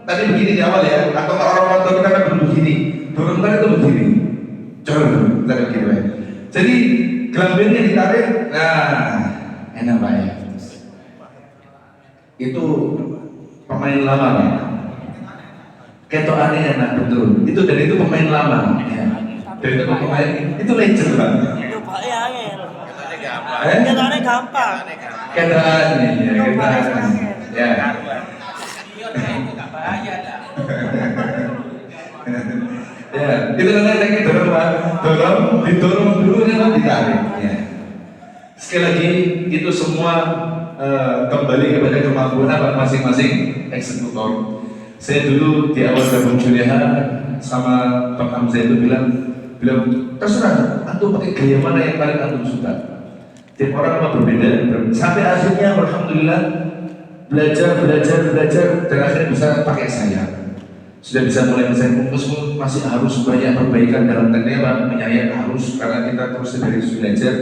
tadi begini di awal ya, atau orang tua kita kan dulu begini. Dorong tarik itu begini. Coba tarik begini. Jadi gelambirnya ditarik. Nah, enak Pak ya. Itu pemain lama ya. Ketokannya enak betul. Itu dari itu pemain lama ya. Dari itu pemain itu legend Pak. Itu Pak ya angel. Ketokannya Ketokannya gampang. Ketokannya ya, ketokannya. Ya. itu nggak bahaya dah. Ya, itu namanya teknik dorong Pak. Didorong dulu dan ditarik. Ya. Sekali lagi itu semua kembali kepada kemampuan apa masing-masing eksekutor. Saya dulu di awal gabung Juleha sama Pak Hamzah itu bilang terserah, antum pakai gaya mana yang paling antum suka. Tiap orang apa berbeda. Sampai akhirnya alhamdulillah belajar dan akhirnya bisa pakai saya. Sudah bisa mulai misalnya masih harus banyak perbaikan dalam teknik apa menyayat harus karena kita terus dari belajar.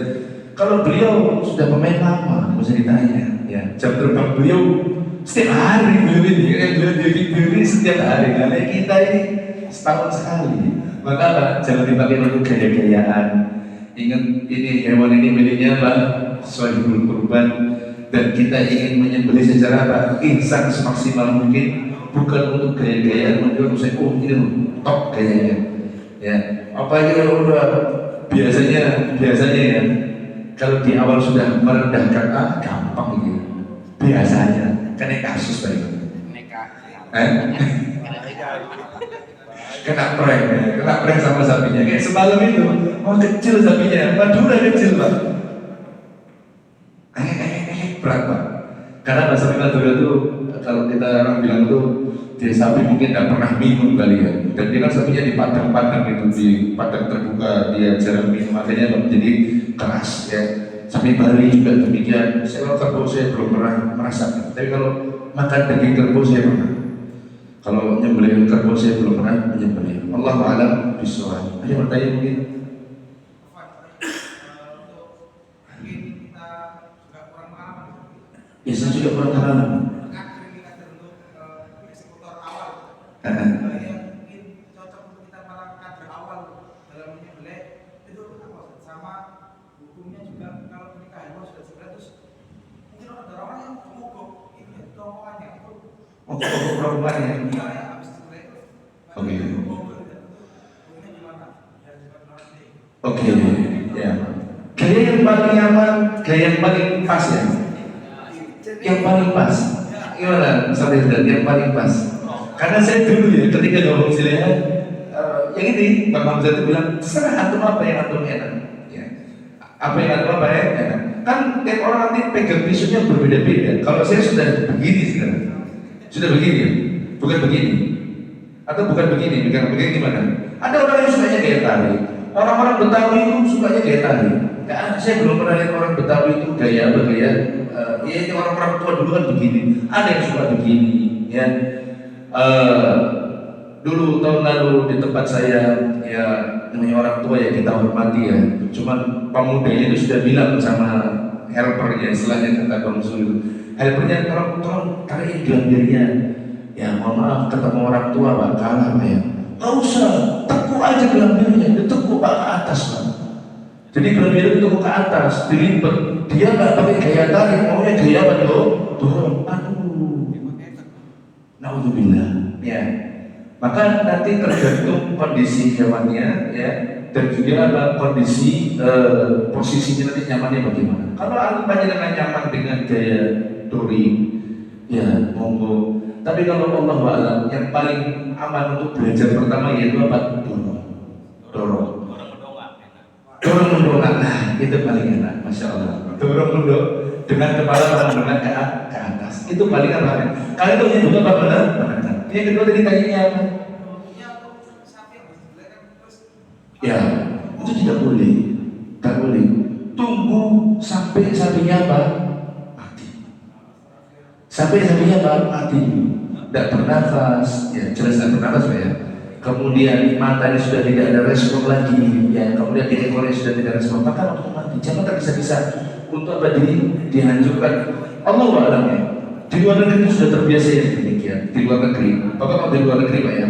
Kalau beliau sudah pemain lama, bisa ditanya, ya jam terbang beliau setiap hari beliau ini setiap hari. Karena kita ini setahun sekali, maka apa? Jangan dipakai untuk gaya-gayaan. Ingat ini hewan ini miliknya apa? Sesuai kurban dan kita ingin menyembelih secara apa? Insan semaksimal mungkin, bukan untuk gaya-gayaan menunjukkan saya ini top gayanya. Ya, apalagi kalau udah biasanya ya. Kalau di awal sudah merendahkan gampang gitu. Biasanya kena kasus baik. Kena prank sama sapinya. Kayak semalam itu, kecil sapinya, Madura kecil Pak. Berat Pak. Karena bahasa Madura itu kalau kita orang bilang itu dia sapi mungkin tidak pernah minum kali ya. Dan dia kan sapinya di padang-padang itu, di padang terbuka, dia jarang minum, makanya menjadi keras ya. Sapi Bali juga demikian. Saya kalau kerbau saya belum pernah merasakan. Tapi kalau makan daging kerbau saya pernah. Kalau nyembelih kerbau saya belum pernah menyembelih. Allahu a'lam bishawab. Ada yang bertanya mungkin? Ya, saya juga kurang pengalaman. Oh, perempuan ya? Oke. Oke, ya. Gaya yang paling nyaman, gaya yang paling pas ya? Yang paling pas. Gimana? Sampai yang paling pas. Karena saya dulu ya, ketika ngomong silenya, yang ini Bang Hamzah itu bilang, terserah antum apa yang antum enak. Ya. Apa yang antum apa ya? Enak. Kan tiap orang nanti pegang pisunya berbeda-beda. Kalau saya sudah begini sekarang, sudah begini, bukan begini, atau bukan begini, bukan begini gimana? Ada orang yang sukanya gaya tarik. Orang-orang Betawi itu sukanya gaya tarik. Saya belum pernah lihat orang Betawi itu gaya apa gaya. Ya ini orang-orang tua dulu kan begini. Ada yang suka begini, ya. Dulu tahun lalu di tempat saya, ya namanya orang tua ya kita hormati ya. Cuman pemudanya itu sudah bilang sama helpernya, istilahnya kata Bang Sul. Helpernya tolong tarikin gelambirnya. Ya mohon maaf ketemu orang tua Pak, kalah Pak ya. Nggak usah, tekuk aja gelambirnya, ditekuk Pak ke atas Pak. Jadi gelambirnya ditekuk ke atas, dilipet. Dia nggak pakai gaya tarik, maunya gaya apa dong? Dorong, aduh. Naudzubillah, ya. Maka nanti tergantung kondisi hewannya, ya, dan juga apa kondisi posisinya nanti nyamannya bagaimana. Kalau panjenengan nyaman dengan gaya touring, ya monggo. Tapi kalau Allah wa'alam, yang paling aman untuk belajar pertama yaitu apa? Dorong mendongak, nah itu paling enak, masya Allah. Dorong mendongak dengan kepala mendongak ke atas, itu paling aman. Kalian tahu itu apa benar? Yang kedua tadi tanya apa? Ya, itu tidak boleh, tak boleh. Tunggu sampai sapinya apa? Mati. Sampai sapinya apa? Mati. Tidak bernafas, ya jelas tidak bernafas ya. Kemudian matanya sudah tidak ada respon lagi, ya. Kemudian di ekornya sudah tidak respon, maka waktu mati. Jangan tak bisa untuk apa dihancurkan. Allah wa'alam ya. Di luar negeri itu sudah terbiasa yang demikian. Di luar negeri, Bapak kalau di luar negeri Pak ya,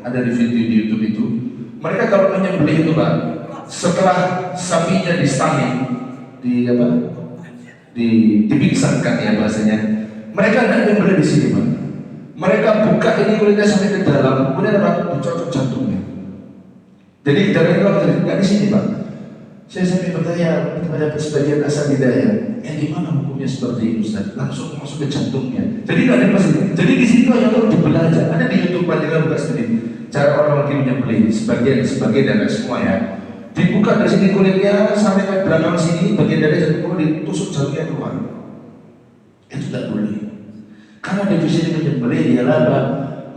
ada di video di YouTube itu. Mereka kalau menyembelih itu Pak, setelah sapinya distangin, dipingsankan ya bahasanya, mereka tidak menyembelih di sini Pak. Mereka buka ini kulitnya sampai ke dalam, kemudian apa? Dicocok jantungnya. Jadi darahnya nggak di sini Pak. Saya sampai bertanya kepada sebagian asatidaya, di mana hukumnya seperti ini Ustaz? Langsung masuk ke jantungnya. Jadi nggak ada pasien. Jadi di situ hanya untuk dibelajar. Ada di YouTube panjangan buka sendiri. Cara orang lagi menyembelih sebagian dan semua ya. Dibuka dari sini kulitnya sampai ke belakang sini, bagian dari jantung ditusuk jantungnya keluar. Itu tidak boleh. Karena definisi menyembelih ialah apa?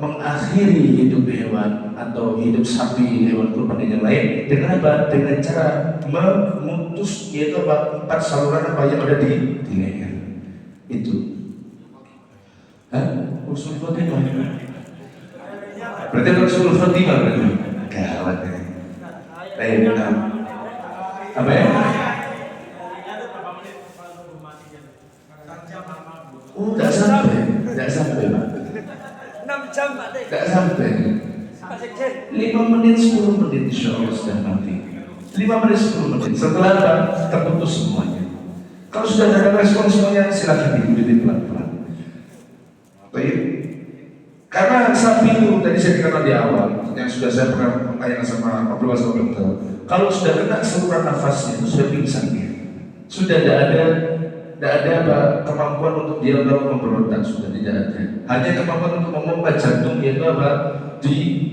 Mengakhiri hidup hewan atau hidup sapi, hewan kurban yang lain dengan apa? Dengan cara memutus yaitu apa? 4 saluran apa yang ada di leher. Itu. Usul Fatimah. Berarti usul Fatimah berarti. Gawat ya. Apa ya? Tidak sampai Pak. 6 jam Pak Teh. Tidak sampai. 5 menit 10 menit insya Allah sudah mati. 5 menit 10 menit. Setelah apa? Terputus semuanya. Kalau sudah ada respon semuanya silakan diikuti pelan-pelan. Baik. Karena sapi itu tadi saya katakan di awal yang sudah saya pernah tanyakan sama Abdullah sama dokter. Kalau sudah kena saluran nafasnya itu sudah pingsan dia. Sudah tidak ada apa kemampuan untuk dia untuk memberontak, sudah tidak ada. Hanya kemampuan untuk memompa jantung yaitu apa?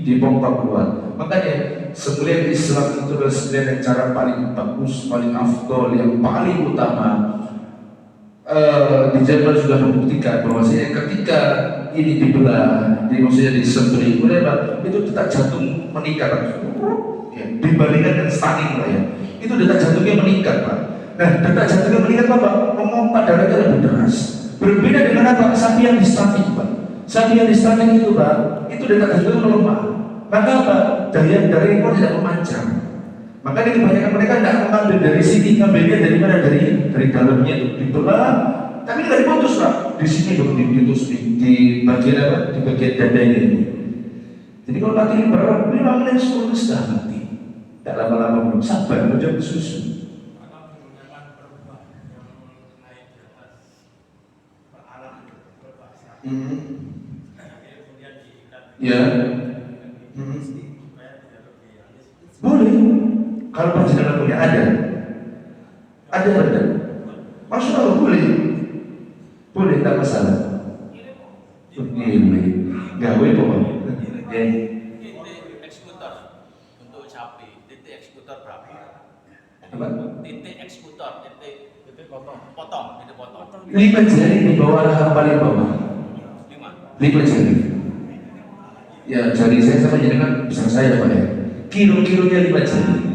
Dipompa keluar. Makanya sembelihan Islam itu adalah sembelihan yang cara paling bagus, paling afdol, yang paling utama. di Jerman sudah membuktikan bahwasanya ketika ini dibelah, maksudnya disembelih, itu detak jantung meningkat, ya, dibandingkan dengan stunning lah ya, itu detak jantungnya meningkat Pak. Nah detak jantungnya meningkat Pak, memompa darahnya lebih deras. Berbeda dengan apa? Sapi yang di stunning Pak. Sapi yang di stunning itu Pak, itu detak jantungnya melemah. Maka apa? Daya impor tidak memanjang. Maka ini kebanyakan mereka tidak mengambil dari sini, ngambilnya dari mana? Dari dalamnya itu dibelah, tapi tidak diputus Pak. Di sini diputus di bagian apa? Di bagian dadanya ini. Jadi kalau mati ini berapa? 5 menit 10 menit sudah mati. Tidak lama-lama belum sabar menjadi susu. Ya. Boleh. Kalau panjenengan punya ada masuk Allah boleh, tak masalah. Boleh, gawe pokoknya. Eksekutor untuk sapi, titik eksekutor berapa? Apa? Titik eksekutor, titik potong. 5 jari di bawah rahang paling bawah. 5 jari. Ya jari saya sama jenengan bisa saya Pak ya. Kilo-kilonya 5 jari.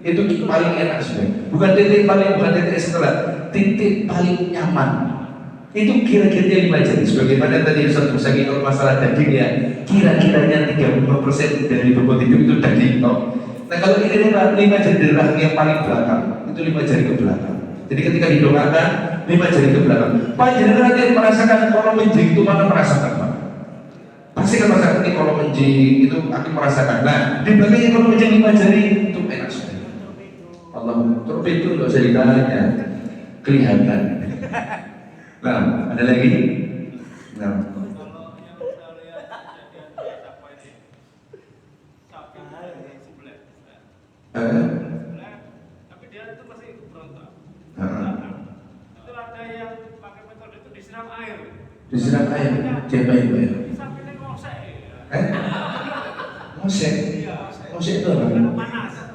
Itu paling enak sebenarnya. Bukan titik setelah, titik paling nyaman. Itu kira-kira 5 jari. Sebagaimana tadi Ustaz Musagi kalau masalah daging ya, kira-kiranya 35% dari bobot itu daging toh. Nah kalau ini 5 jari dari rahang yang paling belakang, itu 5 jari ke belakang. Jadi ketika didoakan 5 jari ke belakang. Panjenengan nanti merasakan kalau menjing itu mana merasakan Pak? Pasti kan merasakan ini kalau menjing itu akan merasakan. Nah di belakangnya kalau menjing 5 jari itu enak sekali. Allah torpedo nggak usah ditanya, kelihatan. Nah, ada lagi? Nah. Tapi dia itu masih berontak. Itu ada yang pakai metode itu disiram air. Disiram air, diapain Pak ya? Sapinya ngosek. Ngosek? Ngosek itu apa? Panas.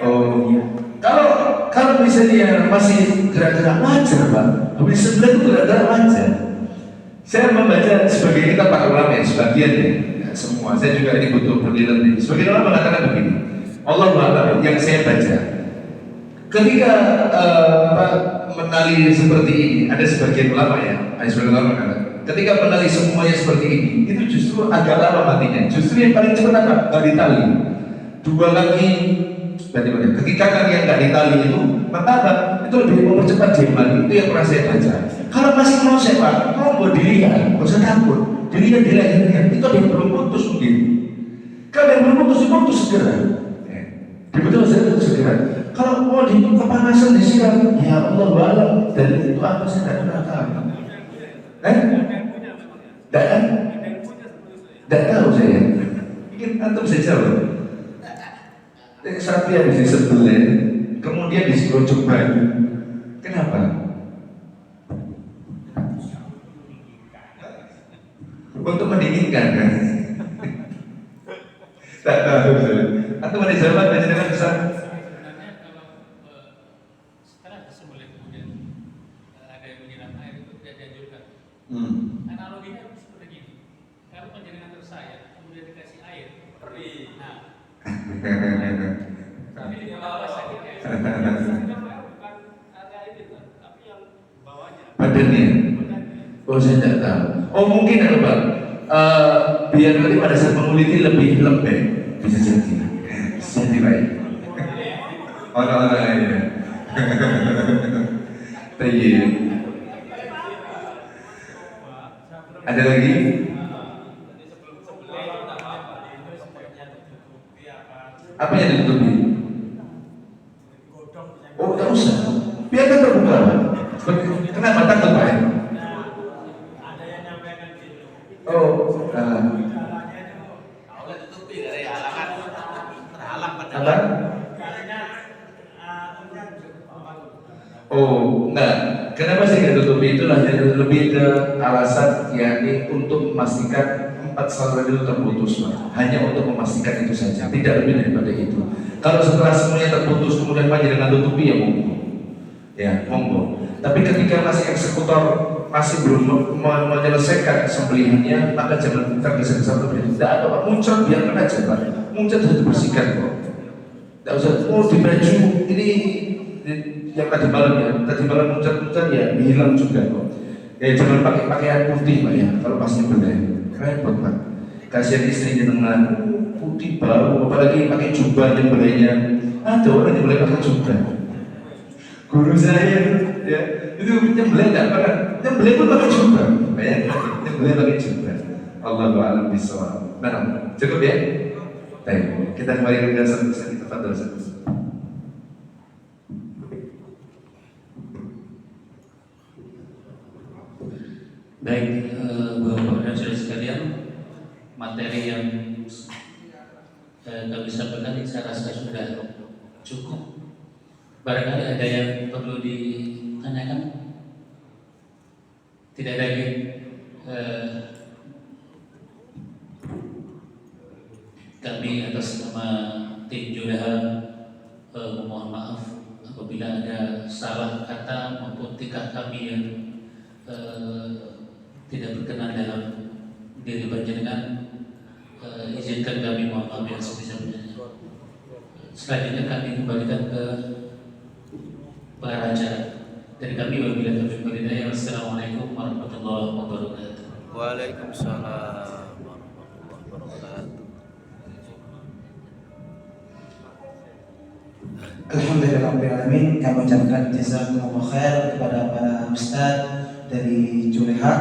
Oh, kalau misalnya masih gerak-gerak wajar Pak, habis sebelah itu gerak-gerak wajar. Saya membaca sebagai kita para ulama ya, sebagian ya, semua. Saya juga ini butuh penilaian. Sebagian ulama mengatakan begini, Allah Ta'ala yang saya baca, ketika menali seperti ini, ada sebagian ulama ya, ketika menali semuanya seperti ini, itu justru agak lama matinya. Justru yang paling cepat apa? Nggak ditali. 2 kaki. Ketika kaki yang nggak ditali itu, maka apa? Itu lebih mempercepat dia mati. Itu yang pernah saya baca. Kalau masih mau saya Pak, mau dilihat, nggak usah takut. Dilihat di lehernya, itu ada yang belum putus mungkin. Kalau yang belum putus, diputus segera. Diputus segera. Kalau mau kepanasan disiram, ya Allah walau. Dan itu apa saya tidak pernah tahu. Tidak tahu saya. Mungkin antum bisa jawab. Sapi yang disembelih, kemudian diserocok baju. Kenapa? Untuk mendinginkan kan? Tak tahu saya. Atau ada jawaban dengan besar? Sebenarnya kalau setelah disembelih kemudian ada yang menyiram air itu tidak dianjurkan. Analoginya seperti ini. Kalau panjenengan tersayat kemudian dikasih air, perih. Nah, tapi di bawah sakitnya. Bukan ada ini, tapi yang bawahnya. Badannya. Oh saya tidak tahu. Oh mungkin ada Pak. Biar nanti pada saat menguliti lebih lembek, bisa jadi. Bisa jadi baik. Oh ya. Tayyib. Ada lagi? Apa yang ditutupi? Oh, tak usah. Biarkan terbuka. Kenapa takut Pak? Oh, tutupi dari halangan terhalang pada apa? Oh, enggak. Kenapa sih nggak tutupi? Itulah yang lebih ke alasan yakni untuk memastikan 4 saluran itu terputus, Pak. Hanya untuk memastikan itu saja, tidak lebih daripada itu. Kalau setelah semuanya terputus kemudian panjenengan tutupi ya monggo. ya monggo. Tapi ketika masih eksekutor masih belum menyelesaikan sembelihannya, maka jangan tergesa-gesa untuk beli. Tidak ada Pak, muncul biarkan aja Pak, muncul harus dibersihkan kok. Tidak usah, di baju ini yang tadi malam ya, tadi malam muncul ya hilang juga kok. Ya jangan pakai pakaian putih Pak ya, kalau pas nyembelih, repot Pak. Kasihan istrinya dengan putih bau, apalagi pakai jubah nyembelihnya. Ada orang nyembelih pakai jubah. Guru saya ya itu nyembelih nggak pernah, nyembelih pun pakai jubah, bayangkan nyembelih pakai jubah. Allahu a'lam bishawab. Nah, cukup ya. Baik, kita kembali ke dasar kita fadhil satu. Baik, Bapak dan Saudara sekalian, materi yang kami sampaikan saya rasa sudah cukup. Barangkali ada yang perlu ditanyakan? Tidak ada lagi. Kami atas nama tim Juleha memohon maaf apabila ada salah kata maupun tingkah kami yang tidak berkenan dalam diri panjenengan. Izinkan kami mohon maaf yang sebisa-bisanya. Selanjutnya kami kembalikan ke pengarah acara. Dari kami wabillahi taufiq wal hidayah. Wassalamualaikum warahmatullahi wabarakatuh. Waalaikumsalam warahmatullahi wabarakatuh. Alhamdulillahirrahmanirrahim. Kami ucapkan jazakumullah khair kepada para ustaz dari Juleha.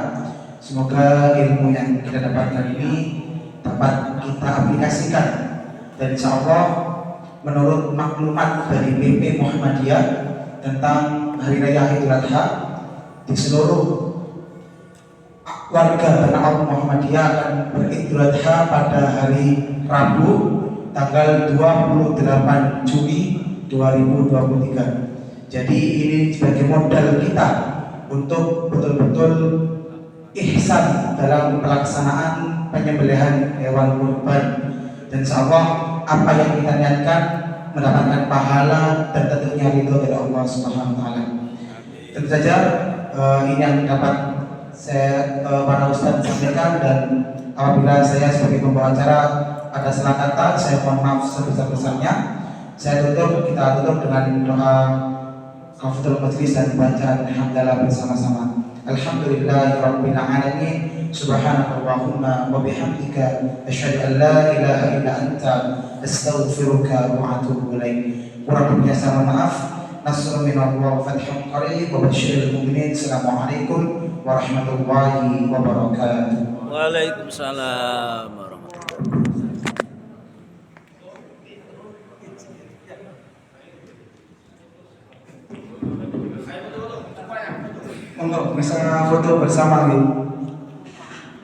Semoga ilmu yang kita dapatkan ini dapat kita aplikasikan, dan insyaallah menurut maklumat dari BP Muhammadiyah tentang Hari Raya Idul Adha, di seluruh warga Tanah Abang Muhammadiyah akan beridul adha pada hari Rabu tanggal 28 Juli 2023. Jadi ini sebagai modal kita untuk betul-betul ihsan dalam pelaksanaan penyembelihan hewan kurban, dan insyaallah apa yang kita niatkan mendapatkan pahala dan tentunya ridho dari Allah Subhanahu wa taala. Tentu saja ini yang dapat saya para ustaz sampaikan, dan apabila saya sebagai pembawa acara ada salah kata, saya mohon maaf sebesar-besarnya. Kita tutup dengan doa kafatul majlis dan bacaan hamdalah bersama-sama. Alhamdulillahirabbil alamin. Subhanakallahumma wa bihamdika asyhadu an la ilaha illa anta astaghfiruka wa atubu ilaik. Kurang lebihnya saya mohon maaf. Nasrun minallah wa fathun qarib wa basyiril mu'minin. Assalamualaikum warahmatullahi wabarakatuh. Waalaikumsalam warahmatullahi Untuk bisa foto bersama gitu.